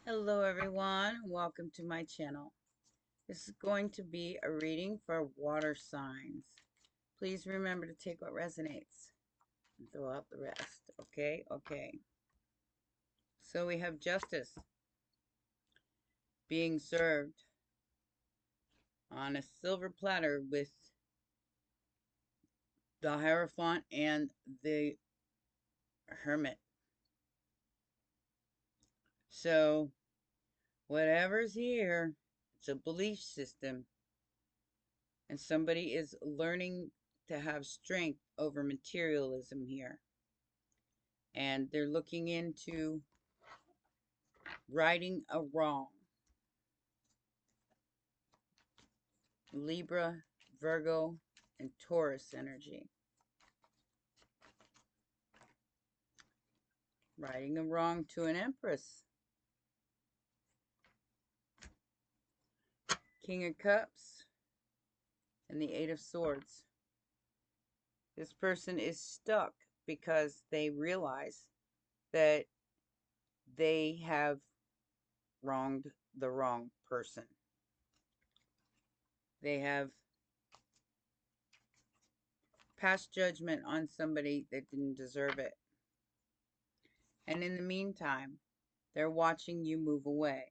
Hello everyone, welcome to my channel. This is going to be a reading for water signs. Please remember to take what resonates and throw out the rest. Okay. So we have justice being served on a silver platter with the Hierophant and the Hermit. So whatever's here, it's a belief system, and somebody is learning to have strength over materialism here. And they're looking into righting a wrong. Libra, Virgo, and Taurus energy. Righting a wrong to an Empress. King of Cups and the Eight of Swords. This person is stuck because they realize that they have wronged the wrong person. They have passed judgment on somebody that didn't deserve it. And in the meantime, they're watching you move away.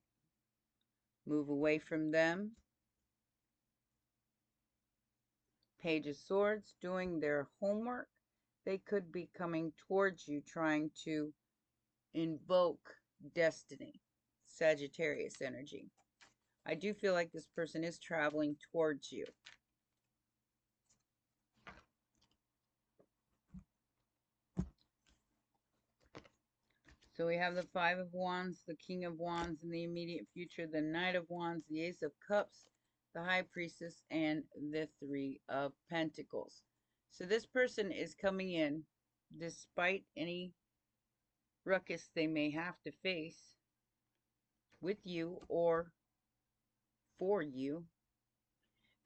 Move away from them. Page of Swords, doing their homework. They could be coming towards you, trying to invoke destiny. Sagittarius energy. I do feel like this person is traveling towards you. So we have the Five of Wands, the King of Wands in the immediate future, the Knight of Wands, the Ace of Cups, the High Priestess, and the Three of Pentacles. So this person is coming in despite any ruckus they may have to face with you or for you,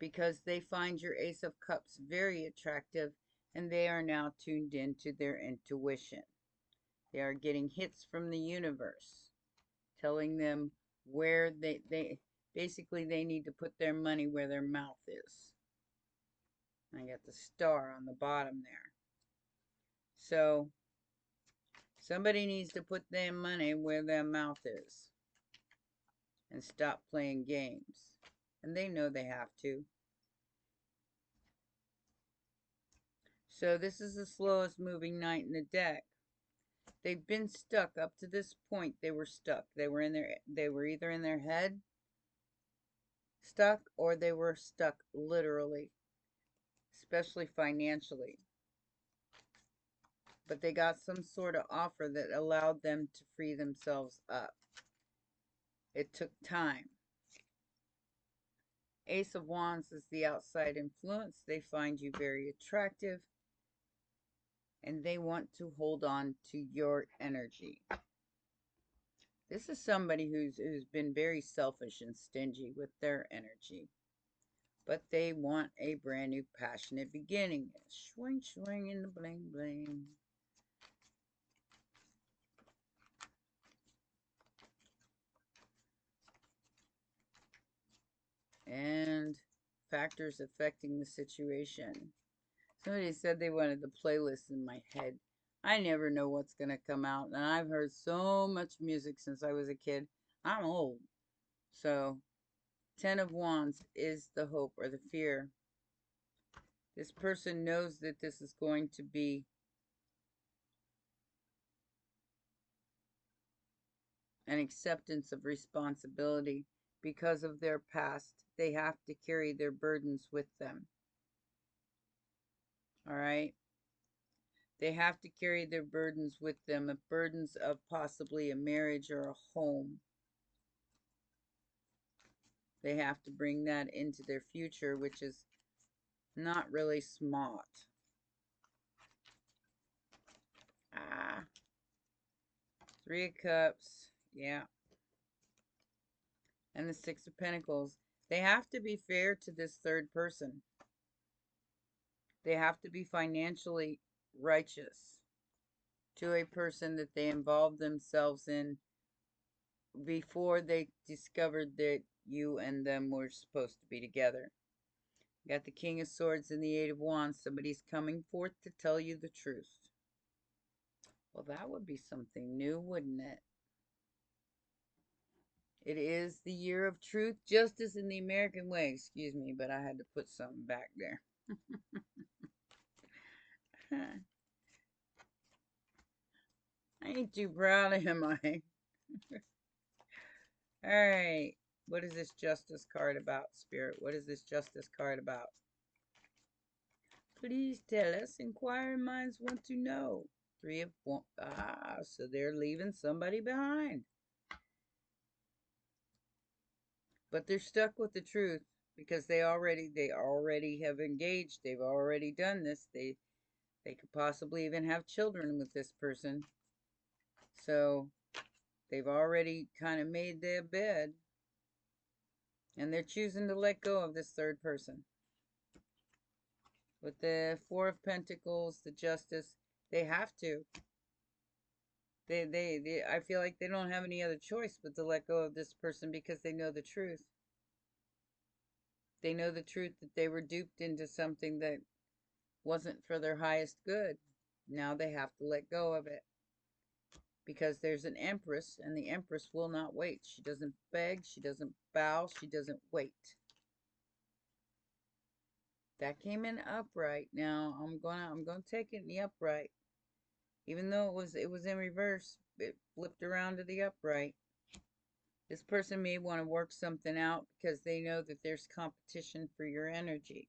because they find your Ace of Cups very attractive and they are now tuned into their intuition. They are getting hits from the universe telling them where they basically they need to put their money where their mouth is. I got the star on the bottom there. So somebody needs to put their money where their mouth is and stop playing games. And they know they have to. So this is the slowest moving knight in the deck. They've been stuck up to this point. They were stuck. They were either in their head stuck, or they were stuck literally, especially financially. But they got some sort of offer that allowed them to free themselves up. It took time. Ace of Wands is the outside influence. They find you very attractive, and they want to hold on to your energy. This is somebody who's been very selfish and stingy with their energy. But they want a brand new passionate beginning. Swing, swing in the bling, bling. And factors affecting the situation. Somebody said they wanted the playlist in my head. I never know what's going to come out. And I've heard so much music since I was a kid. I'm old. So, Ten of Wands is the hope or the fear. This person knows that this is going to be an acceptance of responsibility. Because of their past, they have to carry their burdens with them. All right? They have to carry their burdens with them, the burdens of possibly a marriage or a home. They have to bring that into their future, which is not really smart. Three of Cups. Yeah. And the Six of Pentacles. They have to be fair to this third person. They have to be financially righteous to a person that they involve themselves in before they discovered that you and them were supposed to be together. Got the King of Swords and the Eight of Wands. Somebody's coming forth to tell you the truth. Well, that would be something new, wouldn't it? It is the year of truth, justice, in the American way. Excuse me, but I had to put something back there. I ain't too proud of him, I. Alright. What is this justice card about, Spirit? What is this justice card about? Please tell us. Inquiring minds want to know. Three of one. Ah, so they're leaving somebody behind. But they're stuck with the truth because they already have engaged. They've already done this. They could possibly even have children with this person. So they've already kind of made their bed. And they're choosing to let go of this third person. With the Four of Pentacles, the Justice, they have to. I feel like they don't have any other choice but to let go of this person because they know the truth. They know the truth that they were duped into something that wasn't for their highest good. Now they have to let go of it. Because there's an Empress, and the Empress will not wait. She doesn't beg, she doesn't bow, she doesn't wait. That came in upright. Now I'm gonna take it in the upright. Even though it was in reverse, it flipped around to the upright. This person may want to work something out because they know that there's competition for your energy.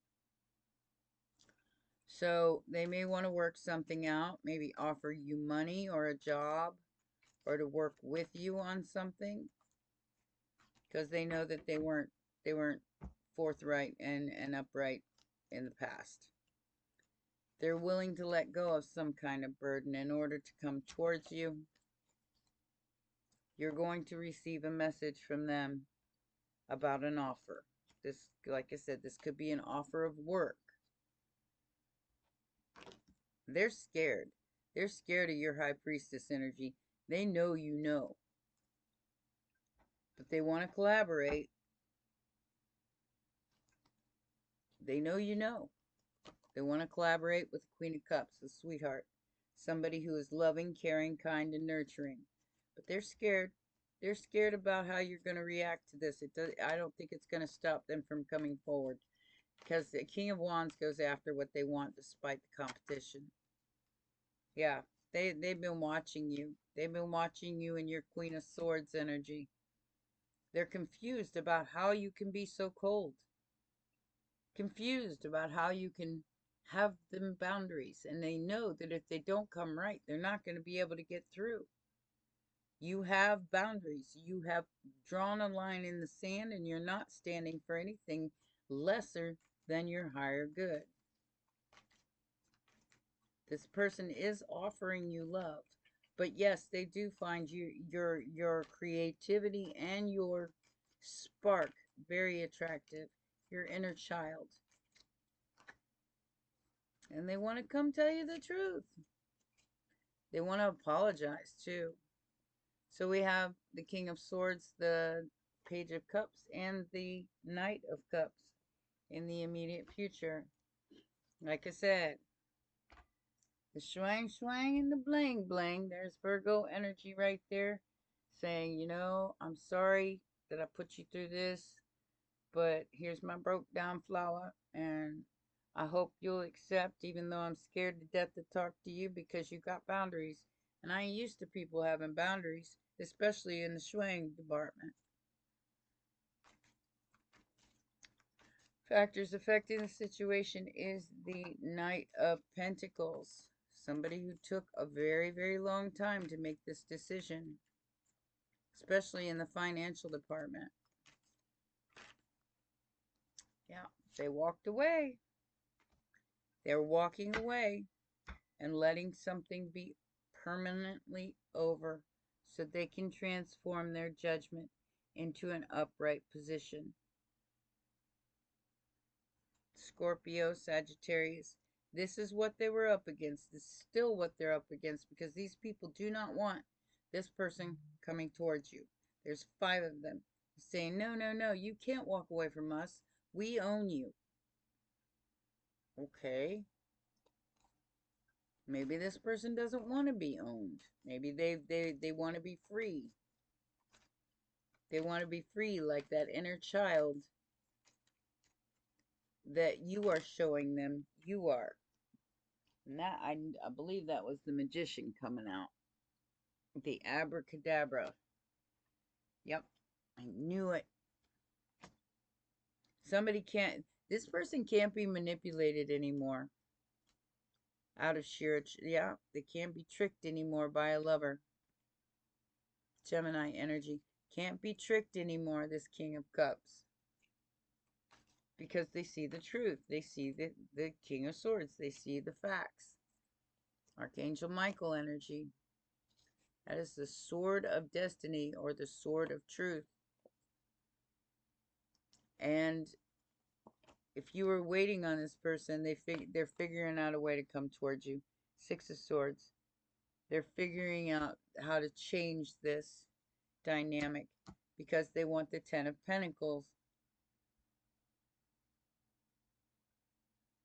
So they may want to work something out, maybe offer you money or a job or to work with you on something because they know that they weren't forthright and upright in the past. They're willing to let go of some kind of burden in order to come towards you. You're going to receive a message from them about an offer. This, like I said, this could be an offer of work. They're scared. They're scared of your High Priestess energy. They know you know. But they want to collaborate. They know you know. They want to collaborate with the Queen of Cups, the sweetheart. Somebody who is loving, caring, kind, and nurturing. But they're scared. They're scared about how you're going to react to this. I don't think it's going to stop them from coming forward. Because the King of Wands goes after what they want despite the competition. Yeah, they've been watching you. They've been watching you in your Queen of Swords energy. They're confused about how you can be so cold. Confused about how you can have them boundaries. And they know that if they don't come right, they're not going to be able to get through. You have boundaries. You have drawn a line in the sand and you're not standing for anything lesser than your higher good. This person is offering you love. But yes, they do find your creativity and your spark very attractive. Your inner child. And they want to come tell you the truth. They want to apologize too. So we have the King of Swords, the Page of Cups, and the Knight of Cups in the immediate future. Like I said, the swang swang and the bling bling. There's Virgo energy right there saying, you know, I'm sorry that I put you through this, but here's my broke down flower, and I hope you'll accept, even though I'm scared to death to talk to you because you got boundaries. And I ain't used to people having boundaries, especially in the swing department. Factors affecting the situation is the Knight of Pentacles. Somebody who took a very, very long time to make this decision, especially in the financial department. Yeah, they walked away. They're walking away and letting something be permanently over so they can transform their judgment into an upright position. Scorpio, Sagittarius, this is what they were up against. This is still what they're up against because these people do not want this person coming towards you. There's 5 of them saying, no, no, no, you can't walk away from us. We own you. Okay. Maybe this person doesn't want to be owned. Maybe they want to be free. They want to be free like that inner child that you are showing them you are. And that, I believe that was the magician coming out. The abracadabra. Yep. I knew it. This person can't be manipulated anymore. Out of sheer, yeah, they can't be tricked anymore by a lover. Gemini energy. Can't be tricked anymore, this King of Cups. Because they see the truth. They see the King of Swords. They see the facts. Archangel Michael energy. That is the sword of destiny, or the sword of truth. And if you were waiting on this person, they're figuring out a way to come towards you. 6 of Swords. They're figuring out how to change this dynamic because they want the 10 of Pentacles.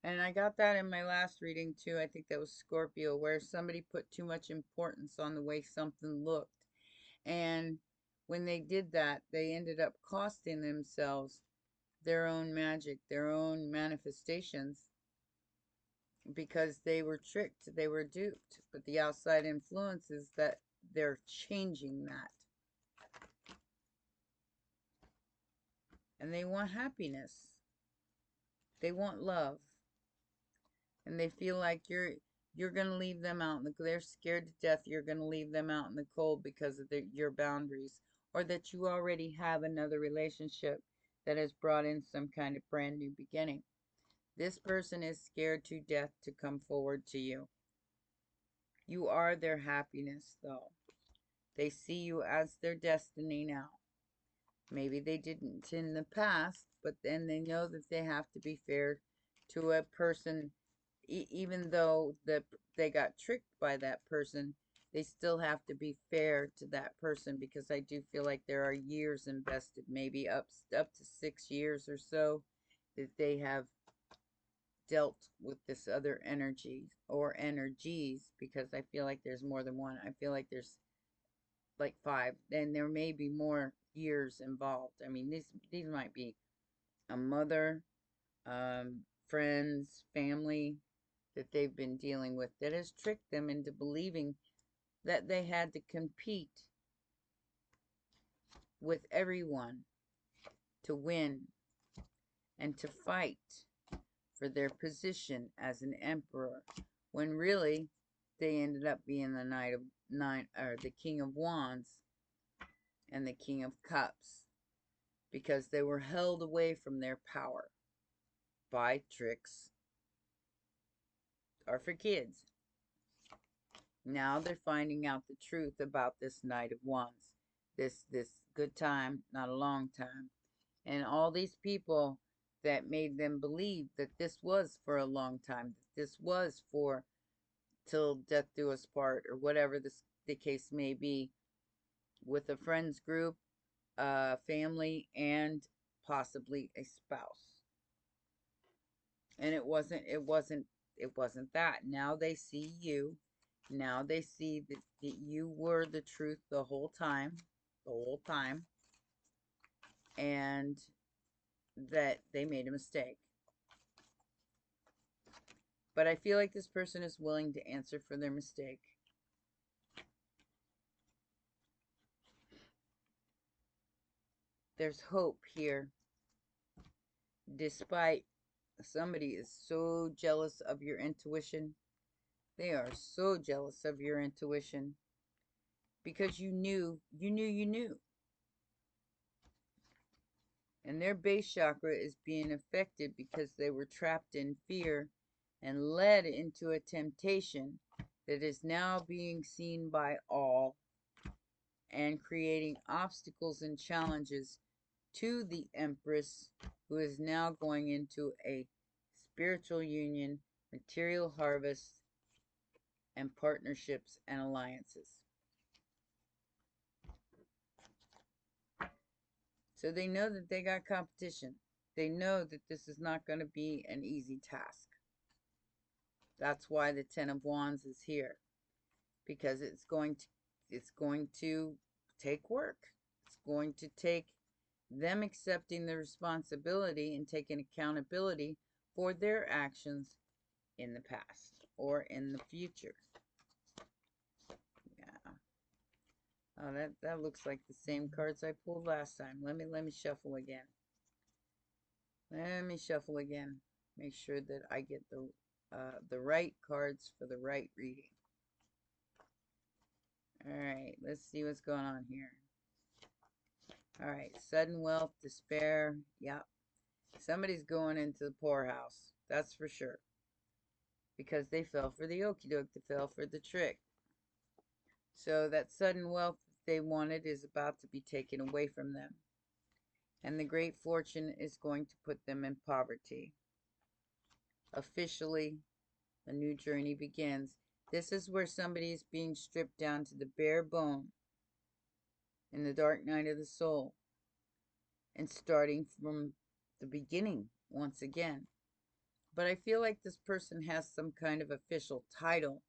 And I got that in my last reading too. I think that was Scorpio, where somebody put too much importance on the way something looked. And when they did that, they ended up costing themselves their own magic, their own manifestations, because they were tricked, they were duped. But the outside influence is that they're changing that. And they want happiness. They want love. And they feel like you're going to leave them out in the, they're scared to death you're going to leave them out in the cold because of your boundaries, or that you already have another relationship that has brought in some kind of brand new beginning. This person is scared to death to come forward to you. You are their happiness, though. They see you as their destiny now. Maybe they didn't in the past, but then they know that they have to be fair to a person. Even though they got tricked by that person, they still have to be fair to that person, because I do feel like there are years invested, maybe up to 6 years or so, that they have dealt with this other energy or energies, because I feel like there's more than one. I feel like there's like 5, and there may be more years involved. I mean, these might be a mother, friends, family that they've been dealing with that has tricked them into believing that they had to compete with everyone to win and to fight for their position as an emperor, when really they ended up being the King of Wands and the King of Cups, because they were held away from their power by tricks or for kids. Now they're finding out the truth about this Knight of Wands. This good time, not a long time. And all these people that made them believe that this was for a long time, that this was for till death do us part, or whatever the case may be, with a friends group, family, and possibly a spouse. And it wasn't that. Now they see you. Now they see that you were the truth the whole time. The whole time. And that they made a mistake. But I feel like this person is willing to answer for their mistake. There's hope here. Despite somebody is so jealous of your intuition. They are so jealous of your intuition. Because you knew. And their base chakra is being affected because they were trapped in fear and led into a temptation that is now being seen by all, and creating obstacles and challenges to the Empress, who is now going into a spiritual union, material harvest, and partnerships and alliances. So they know that they got competition. They know that this is not going to be an easy task. That's why the Ten of Wands is here, because it's going to take work. It's going to take them accepting the responsibility and taking accountability for their actions in the past or in the future. Yeah. Oh, that looks like the same cards I pulled last time. Let me shuffle again. Let me shuffle again. Make sure that I get the right cards for the right reading. All right, let's see what's going on here. All right, sudden wealth, despair. Yep. Somebody's going into the poorhouse. That's for sure. Because they fell for the okie doke, they fell for the trick. So that sudden wealth that they wanted is about to be taken away from them. And the great fortune is going to put them in poverty. Officially, a new journey begins. This is where somebody is being stripped down to the bare bone in the dark night of the soul and starting from the beginning once again. But I feel like this person has some kind of official title,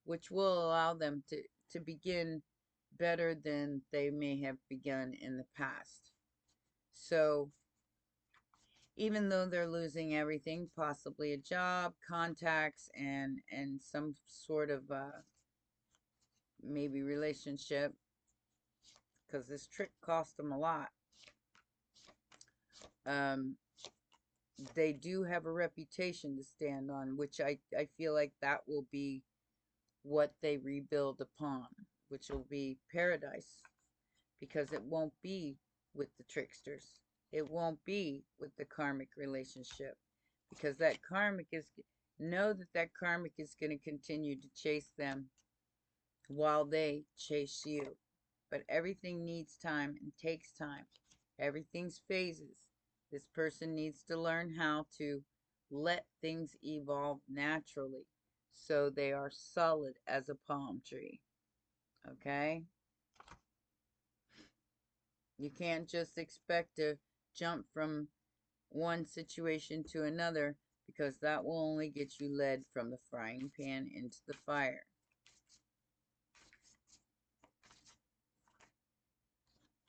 which will allow them to begin better than they may have begun in the past. So even though they're losing everything, possibly a job, contacts, and some sort of maybe relationship, because this trick cost them a lot, they do have a reputation to stand on, which I feel like that will be what they rebuild upon, which will be paradise, because it won't be with the tricksters. It won't be with the karmic relationship, because that karmic is, know that that karmic is going to continue to chase them while they chase you. But everything needs time and takes time. Everything's phases. This person needs to learn how to let things evolve naturally so they are solid as a palm tree. Okay? You can't just expect to jump from one situation to another, because that will only get you led from the frying pan into the fire.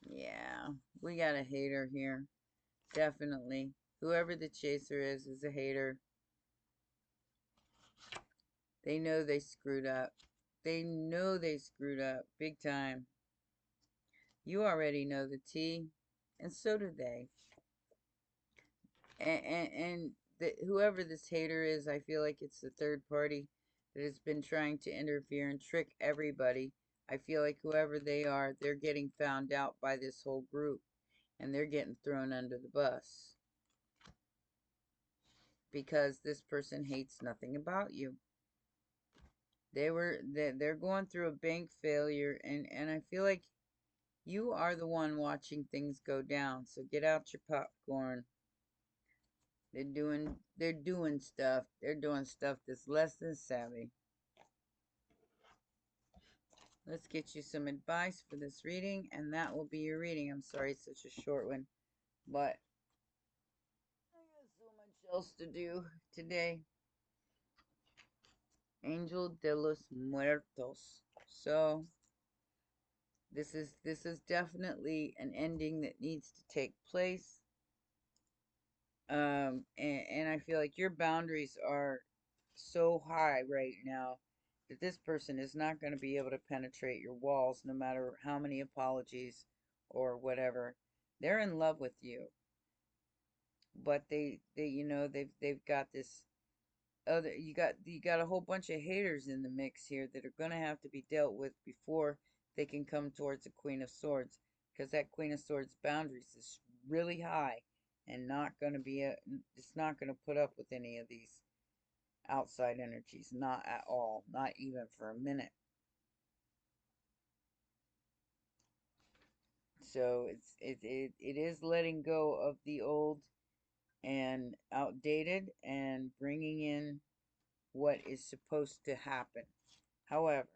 Yeah, we got a hater here. Definitely. Whoever the chaser is a hater. They know they screwed up. They know they screwed up big time. You already know the tea, and so do they. And whoever this hater is, I feel like it's the third party that has been trying to interfere and trick everybody. I feel like whoever they are, they're getting found out by this whole group, and they're getting thrown under the bus, because this person hates nothing about you. They're going through a bank failure, and I feel like you are the one watching things go down. So get out your popcorn. They're doing stuff. They're doing stuff that's less than savvy. Let's get you some advice for this reading, and that will be your reading. I'm sorry it's such a short one, but I got so much else to do today. Angel de los Muertos. So this is definitely an ending that needs to take place. And I feel like your boundaries are so high right now that this person is not going to be able to penetrate your walls, no matter how many apologies or whatever. They're in love with you, but they you know they've got this other, you got a whole bunch of haters in the mix here that are going to have to be dealt with before they can come towards the Queen of Swords, because that Queen of Swords boundaries is really high and not going to be it's not going to put up with any of these outside energies, not at all, not even for a minute. So it is letting go of the old and outdated and bringing in what is supposed to happen. However,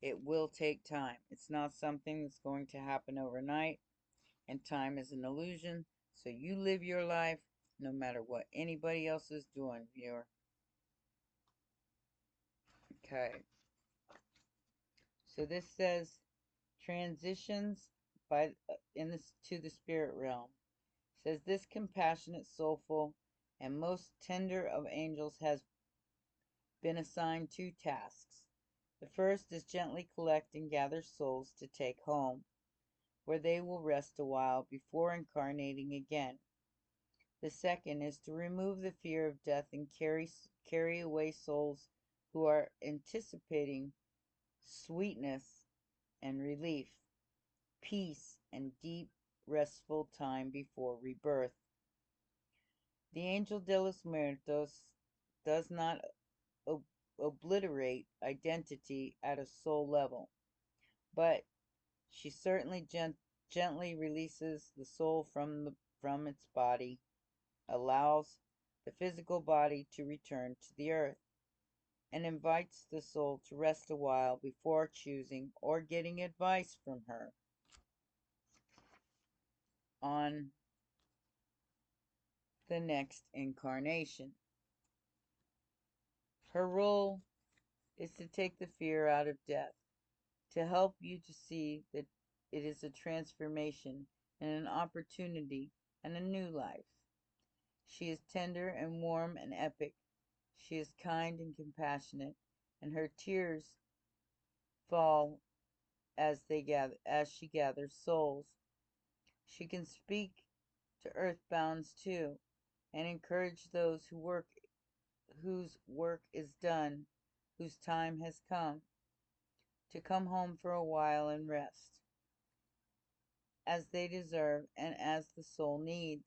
it will take time. It's not something that's going to happen overnight. and time is an illusion. So you live your life no matter what anybody else is doing, viewer. Okay. So this says transitions by in this to the spirit realm. It says this compassionate, soulful, and most tender of angels has been assigned two tasks. The first is gently collect and gather souls to take home, where they will rest a while before incarnating again. The second is to remove the fear of death and carry away souls who are anticipating sweetness and relief, peace and deep, restful time before rebirth. The angel de los muertos does not ob- obliterate identity at a soul level, but she certainly gently releases the soul from its body, allows the physical body to return to the earth, and invites the soul to rest a while before choosing or getting advice from her on the next incarnation. Her role is to take the fear out of death, to help you to see that it is a transformation and an opportunity and a new life. She is tender and warm and epic. She is kind and compassionate, and her tears fall as she gathers souls. She can speak to earthbounds too, and encourage those whose work is done, whose time has come, to come home for a while and rest, as they deserve and as the soul needs.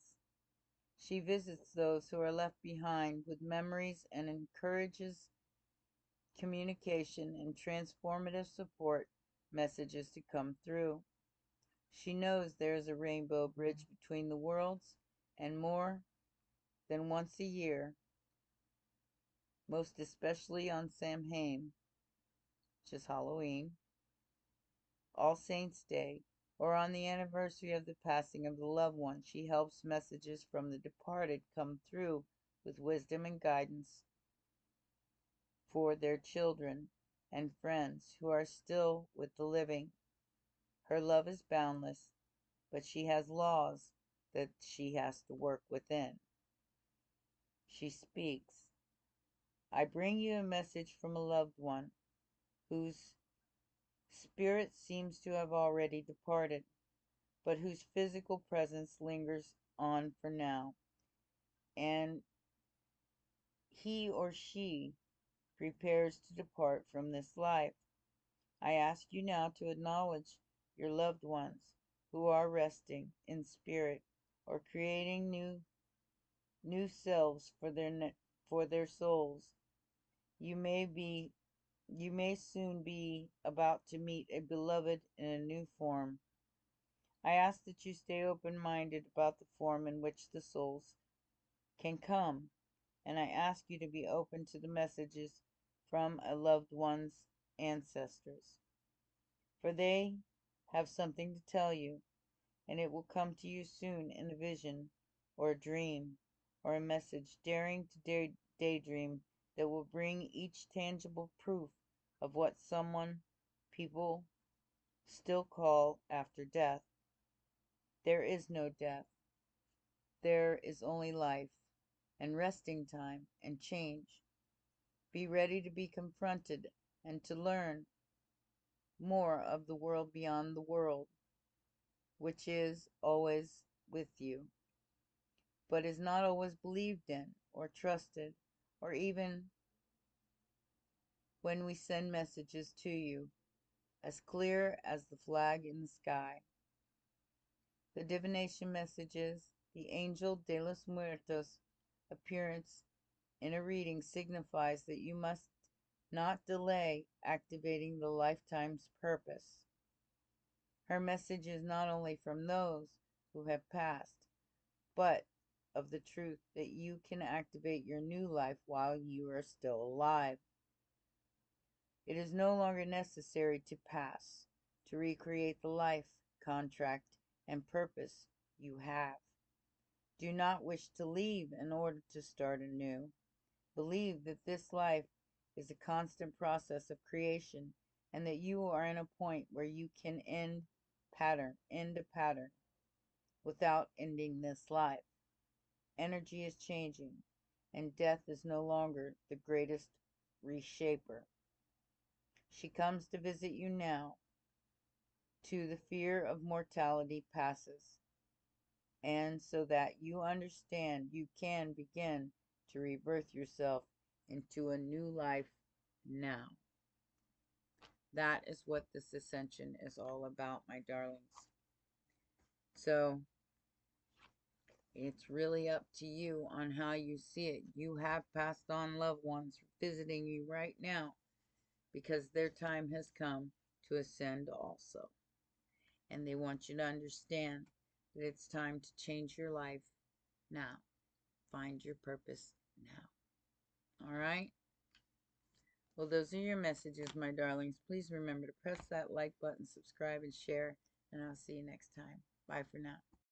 She visits those who are left behind with memories and encourages communication and transformative support messages to come through. She knows there is a rainbow bridge between the worlds, and more than once a year, most especially on Samhain, which is Halloween, All Saints' Day, or on the anniversary of the passing of the loved one, she helps messages from the departed come through with wisdom and guidance for their children and friends who are still with the living. Her love is boundless, but she has laws that she has to work within. She speaks. I bring you a message from a loved one whose spirit seems to have already departed, but whose physical presence lingers on for now, and he or she prepares to depart from this life. I ask you now to acknowledge your loved ones who are resting in spirit or creating new selves for their souls. You may be you may soon be about to meet a beloved in a new form. I ask that you stay open-minded about the form in which the souls can come, and I ask you to be open to the messages from a loved one's ancestors, for they have something to tell you, and it will come to you soon in a vision, or a dream, or a message daring to daydream that will bring each tangible proof of what people still call after death. There is no death. There is only life, and resting time, and change. Be ready to be confronted and to learn more of the world beyond the world, which is always with you, but is not always believed in or trusted, or even when we send messages to you, as clear as the flag in the sky. The divination messages, the angel de los muertos appearance in a reading signifies that you must not delay activating the lifetime's purpose. Her message is not only from those who have passed, but of the truth that you can activate your new life while you are still alive. It is no longer necessary to pass to recreate the life contract and purpose you have. Do not wish to leave in order to start anew. Believe that this life is a constant process of creation and that you are in a point where you can end a pattern without ending this life. Energy is changing, and death is no longer the greatest reshaper. She comes to visit you now. Too, the fear of mortality passes, and so that you understand, you can begin to rebirth yourself into a new life now. That is what this ascension is all about, my darlings. So it's really up to you on how you see it. You have passed on loved ones visiting you right now because their time has come to ascend also. And they want you to understand that it's time to change your life now. Find your purpose now. All right? Well, those are your messages, my darlings. Please remember to press that like button, subscribe, and share. And I'll see you next time. Bye for now.